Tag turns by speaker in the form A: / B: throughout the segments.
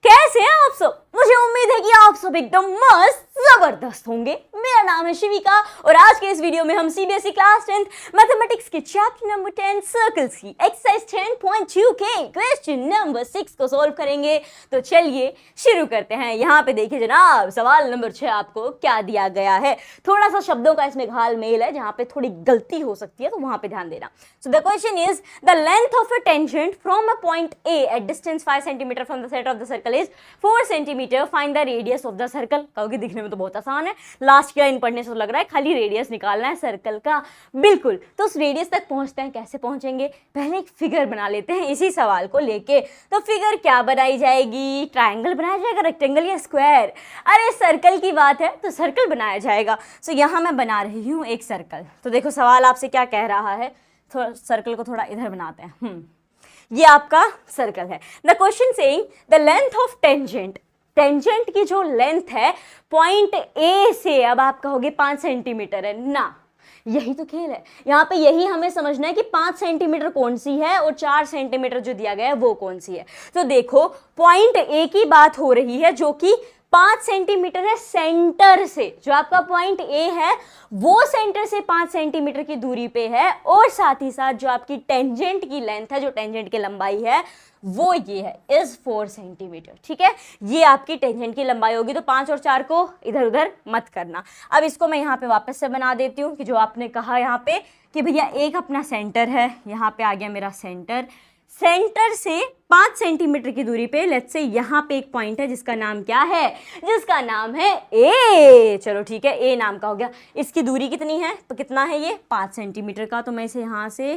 A: कैसे हैं आप सब? मुझे उम्मीद है कि आप सब एकदम मस्त जबरदस्त होंगे। मेरा नाम है शिविका और आज के इस वीडियो में हम सीबीएसई क्लास 10 मैथमेटिक्स के चैप्टर नंबर 10 सर्कल्स की एक्सरसाइज 10.2 के क्वेश्चन नंबर 6 को सॉल्व करेंगे। तो चलिए शुरू करते हैं। यहाँ पे देखिए जनाब, सवाल नंबर 6 आपको क्या दिया गया है। थोड़ा सा शब्दों का इसमें घाल मेल है, जहाँ पे थोड़ी गलती हो सकती है, तो वहां पे ध्यान देना। So the question is the length of a tangent from a point A at distance 5 centimetre from the centre of the circle is 4 centimetre. Find the radius of the circle. कहोगे दिखने में तो बहुत आसान है, लास्ट की line पढ़ने से तो लग रहा है खाली रेडियस निकालना है सर्कल का। बिल्कुल, तो उस रेडियस तक पहुंचते हैं, कैसे पहुंचेंगे? पहले एक फिगर बना लेते हैं इसी सवाल को लेके। तो फिगर क्या बनाई जाएगी? ट्रायंगल बनाया जाएगा, रेक्टेंगल या स्क्वायर? अरे सर्कल की बात है तो सर्कल बनाया जाएगा। सो यहाँ मैं बना रही हूँ एक सर्कल। तो देखो सवाल आपसे क्या कह रहा है, थोड़ा सर्कल को थोड़ा इधर बनाते हैं। ये आपका सर्कल है। The question saying the length of tangent, tangent की जो लेंथ है पॉइंट ए से, अब आप कहोगे 5 सेंटीमीटर है ना, यही तो खेल है। यहाँ पे यही हमें समझना है कि 5 सेंटीमीटर कौन सी है और 4 सेंटीमीटर जो दिया गया है वो कौन सी है। तो देखो पॉइंट ए की बात हो रही है जो कि 5 सेंटीमीटर है सेंटर से। जो आपका पॉइंट ए है वो सेंटर से 5 सेंटीमीटर की दूरी पे है, और साथ ही साथ जो आपकी टेंजेंट की लेंथ है, जो टेंजेंट की लंबाई है, वो ये है, इज 4 सेंटीमीटर। ठीक है, ये आपकी टेंजेंट की लंबाई होगी। तो 5 और 4 को इधर उधर मत करना। अब इसको मैं यहाँ पे वापस से बना देती हूँ कि जो आपने कहा यहाँ पे कि भैया एक अपना सेंटर है, यहाँ पे आ गया मेरा सेंटर। सेंटर से 5 सेंटीमीटर की दूरी पे लेट्स से यहाँ पे एक पॉइंट है जिसका नाम क्या है? जिसका नाम है ए। चलो ठीक है, ए नाम का हो गया। इसकी दूरी कितनी है? तो कितना है ये? 5 सेंटीमीटर का। तो मैं इसे यहाँ से,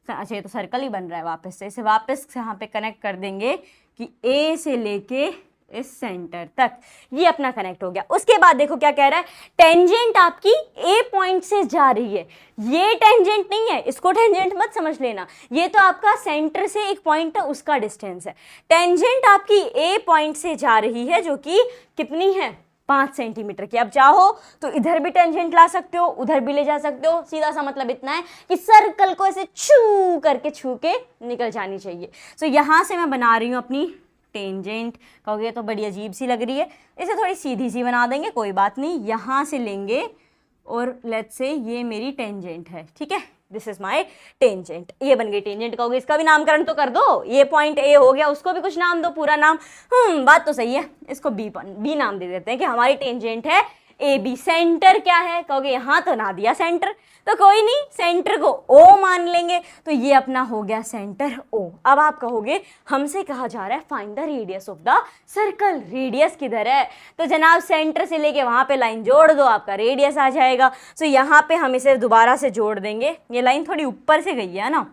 A: अच्छा ये तो सर्कल ही बन रहा है, वापस से इसे वापस यहाँ पे कनेक्ट कर देंगे कि ए से लेके इस सेंटर तक ये अपना कनेक्ट हो गया। उसके बाद देखो क्या कह रहा है, टेंजेंट आपकी ए पॉइंट से जा रही है। ये टेंजेंट नहीं है, इसको टेंजेंट मत समझ लेना, ये तो आपका सेंटर से एक पॉइंट है उसका डिस्टेंस है। टेंजेंट आपकी ए पॉइंट से जा रही है जो कि कितनी है? 5 सेंटीमीटर की। अब चाहो तो इधर भी टेंजेंट ला सकते हो, उधर भी ले जा सकते हो। सीधा सा मतलब इतना है कि सर्कल को ऐसे छू करके छू के निकल जानी चाहिए। सो यहाँ से मैं बना रही हूँ अपनी टेंजेंट। कहोगे तो बड़ी अजीब सी लग रही है, इसे थोड़ी सीधी सी बना देंगे, कोई बात नहीं। यहाँ से लेंगे और लेट्स से ये मेरी टेंजेंट है। ठीक है, दिस इज माय टेंजेंट। ये बन गई टेंजेंट। कहोगे इसका भी नामकरण तो कर दो, ये पॉइंट ए हो गया, उसको भी कुछ नाम दो, पूरा नाम। बात तो सही है, इसको बी नाम दे देते हैं कि हमारी टेंजेंट है ए बी। सेंटर क्या है? कहोगे यहाँ तो ना दिया सेंटर, तो कोई नहीं, सेंटर को ओ मान लेंगे। तो ये अपना हो गया सेंटर ओ। अब आप कहोगे हमसे कहा जा रहा है find the radius of the circle. Radius किधर है? तो जनाब सेंटर से लेके वहां पे लाइन जोड़ दो, आपका रेडियस आ जाएगा। तो यहाँ पे हम इसे दोबारा से जोड़ देंगे। ये लाइन थोड़ी ऊपर से गई है ना,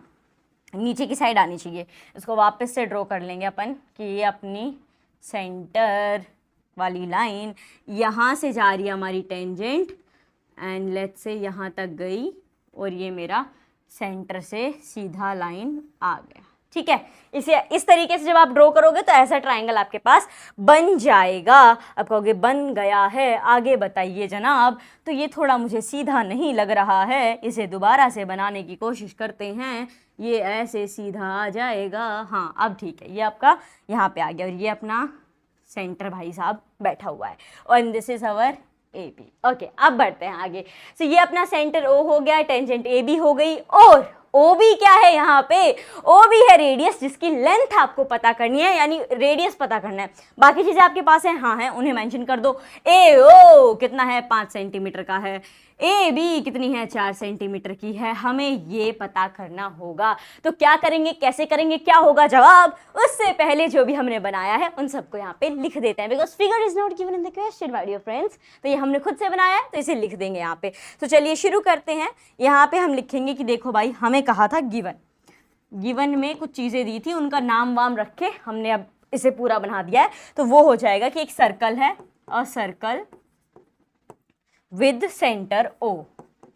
A: नीचे की साइड आनी चाहिए। इसको वापस से ड्रॉ कर लेंगे अपन कि ये अपनी सेंटर वाली लाइन यहाँ से जा रही है हमारी टेंजेंट, एंड लेट्स से यहाँ तक गई, और ये मेरा सेंटर से सीधा लाइन आ गया। ठीक है, इसे इस तरीके से जब आप ड्रॉ करोगे तो ऐसा ट्रायंगल आपके पास बन जाएगा। अब कहोगे बन गया है, आगे बताइए जनाब। तो ये थोड़ा मुझे सीधा नहीं लग रहा है, इसे दोबारा से बनाने की कोशिश करते हैं। ये ऐसे सीधा आ जाएगा। हाँ अब ठीक है, ये आपका यहाँ पे आ गया, और ये अपना सेंटर भाई साहब बैठा हुआ है, और this is our A B. Okay, अब बढ़ते हैं आगे। सो ये अपना सेंटर ओ हो गया, टेंजेंट ए बी हो गई, और ओ बी क्या है यहाँ पे? ओ बी है रेडियस, जिसकी लेंथ आपको पता करनी है, यानी रेडियस पता करना है। बाकी चीजें आपके पास है, हाँ है, उन्हें मेंशन कर दो। ए ओ कितना है? 5 सेंटीमीटर का है। ए बी कितनी है? 4 सेंटीमीटर की है। हमें ये पता करना होगा। तो क्या करेंगे, कैसे करेंगे, क्या होगा जवाब? उससे पहले जो भी हमने बनाया है उन सबको यहाँ पे लिख देते हैं, because figure is not given in the question my dear friends. तो ये हमने खुद से बनाया है, तो इसे लिख देंगे यहाँ पे। तो चलिए शुरू करते हैं। यहाँ पे हम लिखेंगे कि देखो भाई, हमें कहा था गिवन में कुछ चीज़ें दी थी, उनका नाम वाम रख के हमने अब इसे पूरा बना दिया है। तो वो हो जाएगा कि एक सर्कल है, a circle with centre O.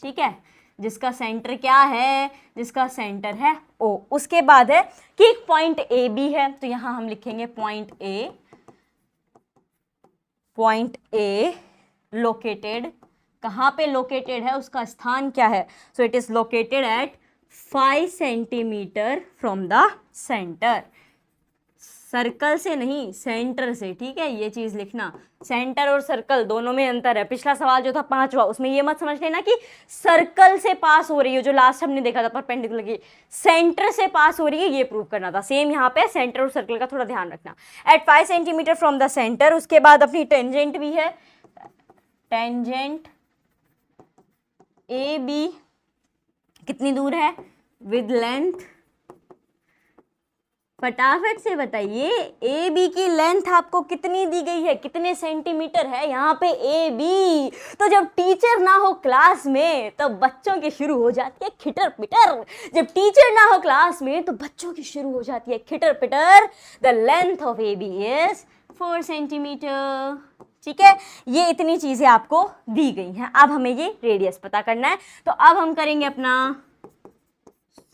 A: ठीक है, जिसका सेंटर क्या है? जिसका सेंटर है ओ। उसके बाद है कि एक पॉइंट ए बी है, तो यहां हम लिखेंगे पॉइंट ए लोकेटेड। कहाँ पे लोकेटेड है? उसका स्थान क्या है? So it is located at 5 centimetre from the centre. Circle से नहीं, सेंटर से, ठीक है, ये चीज लिखना। सेंटर और सर्कल दोनों में अंतर है। पिछला सवाल जो था 5वां, उसमें ये मत समझ लेना कि सर्कल से पास हो रही है, जो लास्ट हमने देखा था परपेंडिकुलर की, सेंटर से पास हो रही है, ये प्रूव करना था। सेम यहाँ पे सेंटर और सर्कल का थोड़ा ध्यान रखना। At 5 centimetre from the centre, उसके बाद अपनी टेंजेंट भी है, टेंजेंट ए बी कितनी दूर है विद लेंथ, फटाफट से बताइए ए बी की लेंथ आपको कितनी दी गई है, कितने सेंटीमीटर है यहाँ पे ए बी। तो जब टीचर ना हो क्लास में तो बच्चों की शुरू हो जाती है खिटर पिटर, जब टीचर ना हो क्लास में तो बच्चों की शुरू हो जाती है खिटर पिटर। The length of A B is 4 centimetre, ठीक है। ये इतनी चीजें आपको दी गई हैं। अब हमें ये रेडियस पता करना है, तो अब हम करेंगे अपना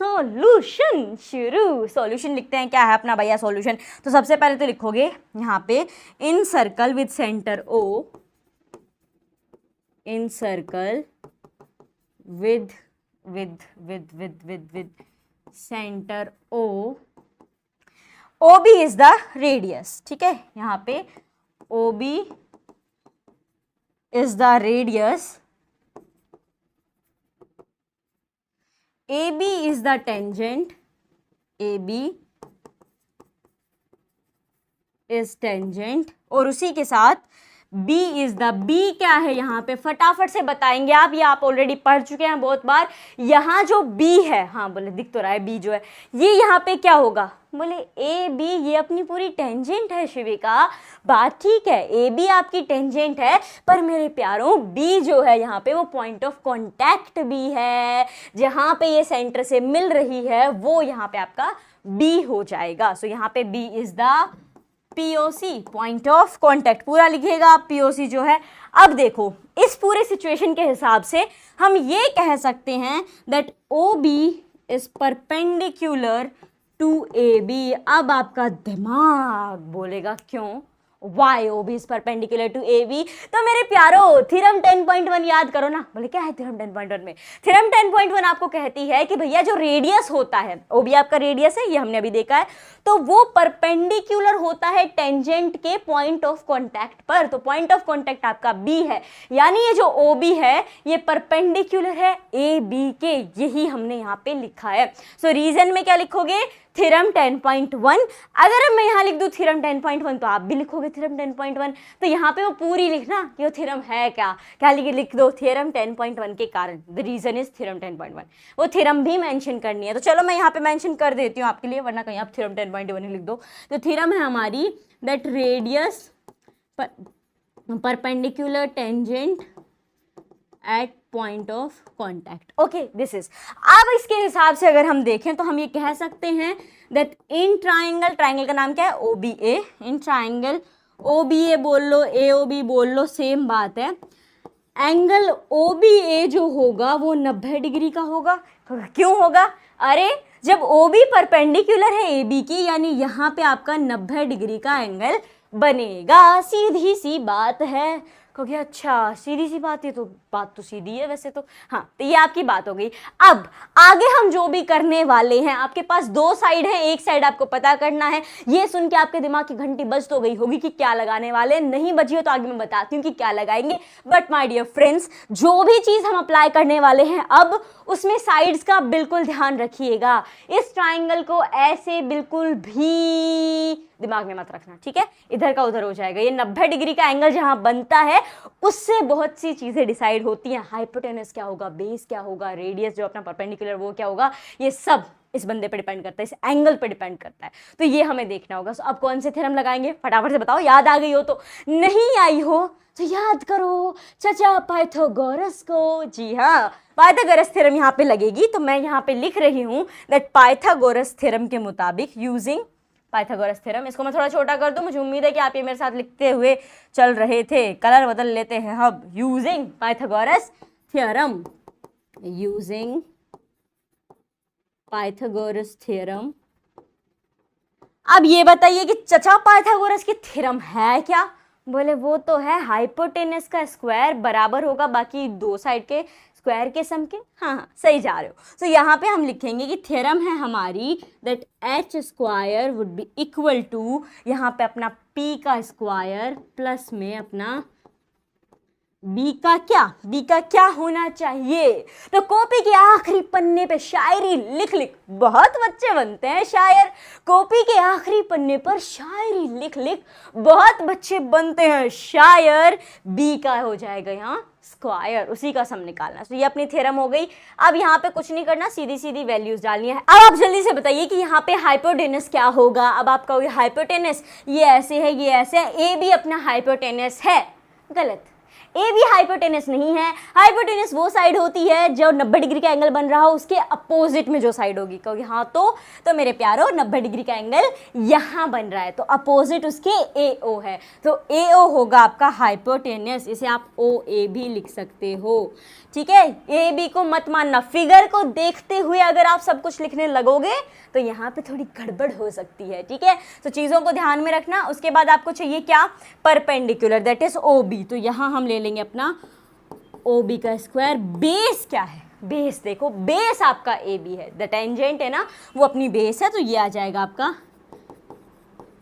A: सॉल्यूशन शुरू। सॉल्यूशन लिखते हैं, क्या है अपना भैया सॉल्यूशन। तो सबसे पहले तो लिखोगे यहाँ पे in circle with centre O, in circle with with with with with with centre O, O B is the radius, ठीक है। यहाँ पे O B is the radius, AB is the tangent, AB is tangent, और उसी के साथ B is the, B क्या है यहाँ पे फटाफट से बताएंगे आप, ये आप ऑलरेडी पढ़ चुके हैं बहुत बार। यहाँ जो B है, हाँ बोले दिख तो रहा है B जो है, ये यहाँ पे क्या होगा, बोले ए बी, ये अपनी पूरी टेंजेंट है शिविका। बात ठीक है, ए बी आपकी टेंजेंट है, पर मेरे प्यारों बी जो है यहाँ पे वो पॉइंट ऑफ कांटेक्ट भी है, जहाँ पे ये सेंटर से मिल रही है वो यहाँ पे आपका बी हो जाएगा। सो यहाँ पे B is the POC, point of contact, पूरा लिखिएगा आप POC जो है। अब देखो इस पूरे सिचुएशन के हिसाब से हम ये कह सकते हैं that OB is perpendicular to AB। अब आपका दिमाग बोलेगा क्यों, why OB is perpendicular to AB। तो मेरे प्यारो थ्योरम 10.1 याद करो ना। बोले क्या है थ्योरम 10.1 में, थ्योरम 10.1 आपको कहती है कि भैया जो रेडियस होता है, OB आपका रेडियस है, ये हमने अभी देखा है, तो वो परपेंडिकुलर होता है टेंजेंट के पॉइंट ऑफ कांटेक्ट पर। तो पॉइंट ऑफ कांटेक्ट आपका B है, यानी ये जो OB है ये परपेंडिकुलर है AB के, यही हमने यहाँ पे लिखा है। सो रीजन में क्या लिखोगे, थ्योरम 10.1। अगर मैं यहाँ लिख दूँ थ्योरम 10.1 तो आप भी लिखोगे थ्योरम 10.1। तो यहाँ पे वो पूरी लिखना कि वो थ्योरम है क्या, क्या लिख दो थ्योरम 10.1 के कारण, द रीजन इज थ्योरम 10.1। वो थ्योरम भी मेंशन करनी है, तो चलो मैं यहाँ पे मेंशन कर देती हूँ आपके लिए, वरना कहीं आप थ्योरम 10.1 ही लिख दो। तो थ्योरम है हमारी that radius perpendicular tangent at point of contact. Okay this is. अब इसके हिसाब से अगर हम देखें तो हम ये कह सकते हैं दैट इन ट्राइंगल, ट्राइंगल का नाम क्या है OBA, इन ट्राइंगल OBA बोल लो, AOB बोल लो, सेम बात है। एंगल OBA जो होगा वो 90 डिग्री का होगा। क्यों होगा, अरे जब OB परपेंडिकुलर है AB की, यानी यहाँ पे आपका 90 डिग्री का एंगल बनेगा। सीधी सी बात है। कहोगे अच्छा सीधी सी बात है, तो बात तो सीधी है वैसे तो, हाँ तो ये आपकी बात हो गई। अब आगे हम जो भी करने वाले हैं, आपके पास दो साइड है, एक साइड आपको पता करना है। ये सुन के आपके दिमाग की घंटी बज तो गई होगी कि क्या लगाने वाले, नहीं बजी हो तो आगे मैं बताती हूँ कि क्या लगाएंगे। बट माय डियर फ्रेंड्स, जो भी चीज हम अप्लाई करने वाले हैं अब, उसमें साइड्स का बिल्कुल ध्यान रखिएगा। इस ट्राइंगल को ऐसे बिल्कुल भी दिमाग में मत रखना, ठीक है, इधर का उधर हो जाएगा। ये 90 डिग्री का एंगल जहां बनता है उससे बहुत सी चीजें डिसाइड होती हैं। हाइपोटेनस क्या होगा, बेस क्या होगा, रेडियस जो अपना परपेंडिकुलर वो क्या होगा, ये सब इस बंदे पे डिपेंड करता है, इस एंगल पे डिपेंड करता है। तो ये हमें देखना होगा। अब कौन से थ्योरम लगाएंगे फटाफट से बताओ, याद आ गई हो तो, नहीं आई हो तो याद करो चाचा पाइथागोरस को। जी हाँ, पाइथागोरस थ्योरम यहाँ पे लगेगी। तो मैं यहाँ पे लिख रही हूँ दैट पाइथागोरस थ्योरम के मुताबिक, यूजिंग पाइथागोरस थ्योरम। इसको मैं थोड़ा छोटा कर दूं, मुझे उम्मीद है कि आप ये मेरे साथ लिखते हुए चल रहे थे। कलर बदल लेते हैं अब। Using Pythagoras theorem, using Pythagoras theorem. अब ये बताइए कि चचा पाइथागोरस की थ्योरम है क्या। बोले वो तो है, हाइपोटेनस का स्क्वायर बराबर होगा बाकी दो साइड के स्क्वायर के सम के, हाँ सही जा रहे हो। तो यहाँ पे हम लिखेंगे कि थ्योरम है हमारी that H square would be equal to, यहाँ पे अपना पी का स्क्वायर प्लस में अपना बी का क्या होना चाहिए। तो कॉपी के आखिरी पन्ने पे शायरी लिख लिख, बहुत बच्चे बनते हैं शायर, कॉपी के आखिरी पन्ने पर शायरी लिख लिख बहुत बच्चे बनते हैं शायर। बी का हो जाएगा यहाँ स्क्वायर, उसी का सम निकालना। तो ये अपनी थ्योरम हो गई। अब यहाँ पे कुछ नहीं करना, सीधी सीधी वैल्यूज डालनी है। अब आप जल्दी से बताइए कि यहाँ पे हाइपोटेनस क्या होगा। अब आप कहोगे हाइपोटेनस ये ऐसे है, ये ऐसे है, ए भी अपना हाइपोटेनस है। गलत, ए भी हाइपोटेनस नहीं है। हाइपोटेनस वो साइड होती है जो 90 डिग्री का एंगल बन रहा हो, उसके अपोजिट में जो साइड होगी। कहोगे हाँ तो मेरे प्यारो 90 डिग्री का एंगल यहाँ बन रहा है, तो अपोजिट उसके AO है, तो AO होगा आपका हाइपोटेनस। इसे आप OA भी लिख सकते हो, ठीक है। AB को मत मानना, फिगर को देखते हुए अगर आप सब कुछ लिखने लगोगे तो यहाँ पे थोड़ी गड़बड़ हो सकती है, ठीक है। तो चीज़ों को ध्यान में रखना। उसके बाद आपको चाहिए क्या, परपेंडिकुलर, दैट इज OB। तो यहाँ हम ले लेंगे अपना OB का स्क्वायर। बेस क्या है, बेस देखो, बेस आपका AB है, द टेंजेंट है ना वो अपनी बेस है, तो ये आ जाएगा आपका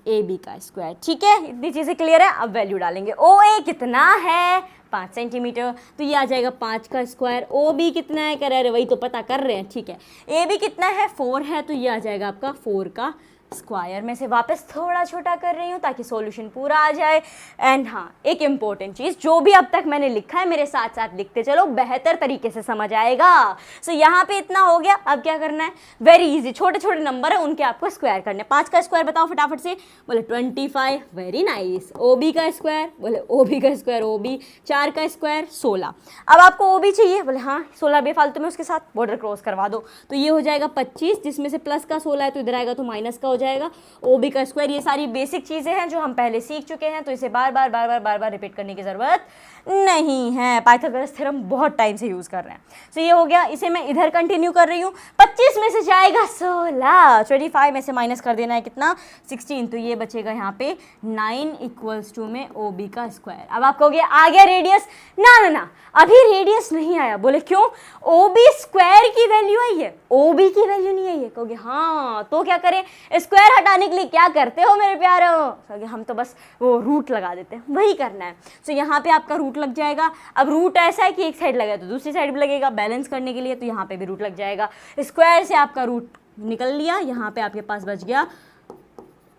A: AB का स्क्वायर, ठीक है। इतनी चीज़ें क्लियर है। अब वैल्यू डालेंगे। OA कितना है 5 सेंटीमीटर, तो ये आ जाएगा 5 का स्क्वायर। OB कितना है, कह रहे वही तो पता कर रहे हैं, ठीक है। AB कितना है 4 है, तो ये आ जाएगा आपका 4 का स्क्वायर। में से वापस थोड़ा छोटा कर रही हूँ ताकि सॉल्यूशन पूरा आ जाए। एंड हाँ, एक इम्पोर्टेंट चीज़, जो भी अब तक मैंने लिखा है मेरे साथ साथ लिखते चलो, बेहतर तरीके से समझ आएगा। सो यहाँ पे इतना हो गया। अब क्या करना है, वेरी इजी, छोटे छोटे नंबर है उनके आपको स्क्वायर करने। 5 का स्क्वायर बताओ फटाफट से, बोले 25, वेरी नाइस। OB का स्क्वायर, बोले OB का स्क्वायर OB। 4 का स्क्वायर 16। अब आपको OB चाहिए, बोले हाँ 16 बेफालतू में उसके साथ बॉर्डर क्रॉस करवा दो, तो ये हो जाएगा 25, जिसमें से प्लस का 16 है तो इधर आएगा तो माइनस का हो जाएगा। OB का स्क्वायर, ये सारी बेसिक चीजें हैं जो हम पहले सीख चुके हैं, तो इसे बार बार रिपीट करने की जरूरत नहीं है। पाइथागोरस थ्योरम बहुत टाइम से यूज कर रहे हैं। तो ये हो गया। इसे मैं इधर कंटिन्यू कर रही हूँ। 25 में से जाएगा 16, 25 में से माइनस कर देना है कितना 16, तो ये बचेगा यहाँ पे 9 इक्वल्स टू में OB का स्क्वायर। अब आप कहोगे आ गया रेडियस, ना अभी रेडियस नहीं आया। बोले क्यों, OB स्क्वायर की वैल्यू आई है, OB की वैल्यू नहीं आई है। कहोगे हाँ तो क्या करें, स्क्वायर हटाने के लिए क्या करते हो मेरे प्यारो, कहोगे हम तो बस वो रूट लगा देते हैं, वही करना है। तो यहाँ पे आपका रूट लग जाएगा। अब रूट ऐसा है कि एक साइड लगा तो दूसरी साइड भी लगेगा बैलेंस करने के लिए, तो यहाँ पे भी रूट लग जाएगा। स्क्वायर से आपका रूट निकल लिया, यहाँ पे आपके पास बच गया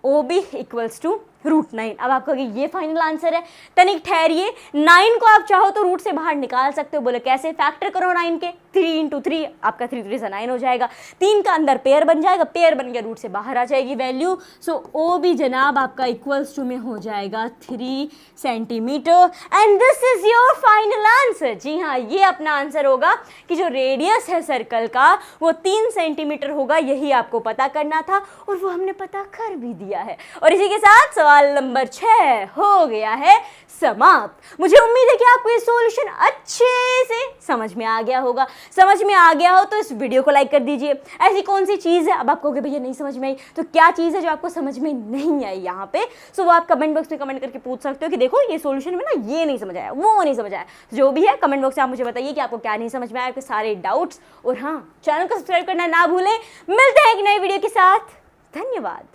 A: OB इक्वल्स टू √9। अब आप कहोगे ये फाइनल आंसर है, तनिक ठहरिए। 9 को आप चाहो तो रूट से बाहर निकाल सकते हो। बोले कैसे, फैक्टर करो 9 के, 3 × 3 आपका 3 3 9 हो जाएगा। 3 का अंदर पेयर बन जाएगा, पेयर बन गया रूट से बाहर आ जाएगी वैल्यू। सो OB जनाब आपका इक्वल्स टू में हो जाएगा 3 centimetre. And this is your final answer. जी हाँ, ये अपना आंसर होगा कि जो रेडियस है सर्कल का वो 3 सेंटीमीटर होगा। यही आपको पता करना था और वो हमने पता कर भी दिया है। और इसी के साथ सवाल नंबर 6 हो गया है समाप्त। मुझे उम्मीद है कि आपको ये सॉल्यूशन अच्छे से समझ में आ गया होगा। समझ में आ गया हो तो इस वीडियो को लाइक कर दीजिए। ऐसी कौन सी चीज़ है, अब आप कहोगे भैया नहीं समझ में आई, तो क्या चीज़ है जो आपको समझ में नहीं आई यहाँ पे, सो वो आप कमेंट बॉक्स में कमेंट करके पूछ सकते हो कि देखो ये सॉल्यूशन में ना ये नहीं समझ आया, वो नहीं समझ आया। जो भी है कमेंट बॉक्स में आप मुझे बताइए कि आपको क्या नहीं समझ में आया, आपके सारे डाउट्स। और हाँ, चैनल को सब्सक्राइब करना ना भूलें। मिलते हैं एक नई वीडियो के साथ। धन्यवाद।